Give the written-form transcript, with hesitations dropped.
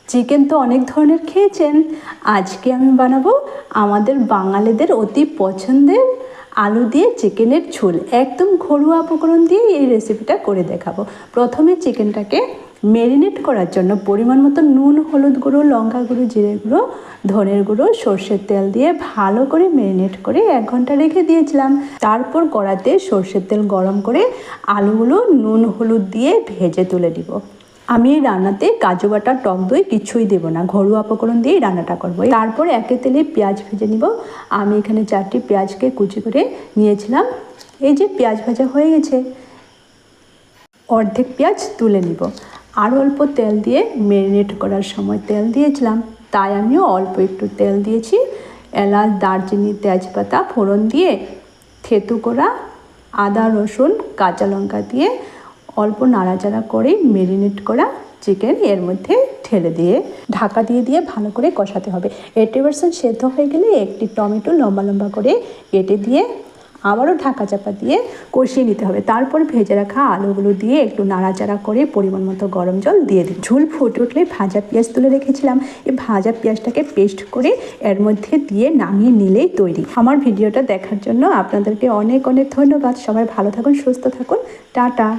Chicken তো অনেক ধরনের খেয়েছেন, আজকে আমি বানাবো আমাদের বাঙালিদের অতি পছন্দের আলু দিয়ে চিকেনের ঝোল। একদম ঘরোয়া উপকরণ দিয়ে এই রেসিপিটা করে দেখাবো। প্রথমে চিকেনটাকে ম্যারিনেট করার জন্য পরিমাণ মতো নুন, হলুদ গুঁড়ো, লঙ্কা গুঁড়ো, জিরে গুঁড়ো, ধনের গুঁড়ো, সর্ষের তেল দিয়ে ভালো করে ম্যারিনেট করে 1 ঘন্টা রেখে দিয়েছিলাম। তারপর কড়াতে সর্ষের তেল গরম করে আলুগুলো নুন হলুদ দিয়ে ভেজে তুলে দিব। আমি এই রান্নাতে কাজু বাটা, টক দই কিছুই দেবো না, ঘরোয়া উপকরণ দিয়েই রান্নাটা করবো। তারপর একে তেলে পেঁয়াজ ভেজে নিব। আমি এখানে 4টি পেঁয়াজকে কুচি করে নিয়েছিলাম। এই যে পেঁয়াজ ভাজা হয়ে গেছে, অর্ধেক পেঁয়াজ তুলে নিব। আরও অল্প তেল দিয়ে ম্যারিনেট করার সময় তেল দিয়েছিলাম, তাই আমিও অল্প একটু তেল দিয়েছি। এলাচ, দারচিনি, তেজপাতা ফোড়ন দিয়ে থেতু করা আদা, রসুন, কাঁচা লঙ্কা দিয়ে অল্প নাড়াচাড়া করে ম্যারিনেট করা চিকেন এর মধ্যে ঢেলে দিয়ে ঢাকা দিয়ে ভালো করে কষাতে হবে। 80% সেদ্ধ হয়ে গেলে একটি টমেটো লম্বা লম্বা করে কেটে দিয়ে আবারও ঢাকা চাপা দিয়ে কষিয়ে নিতে হবে। তারপর ভেজে রাখা আলুগুলো দিয়ে একটু নাড়াচাড়া করে পরিমাণ মতো গরম জল দিয়ে দিই। ঝোল ফুটে উঠলে ভাজা পেঁয়াজ তুলে রেখেছিলাম, এই ভাজা পেঁয়াজটাকে পেস্ট করে এর মধ্যে দিয়ে নামিয়ে নিলেই তৈরি। আমার ভিডিওটা দেখার জন্য আপনাদেরকে অনেক অনেক ধন্যবাদ। সবাই ভালো থাকুন, সুস্থ থাকুন, টাটা।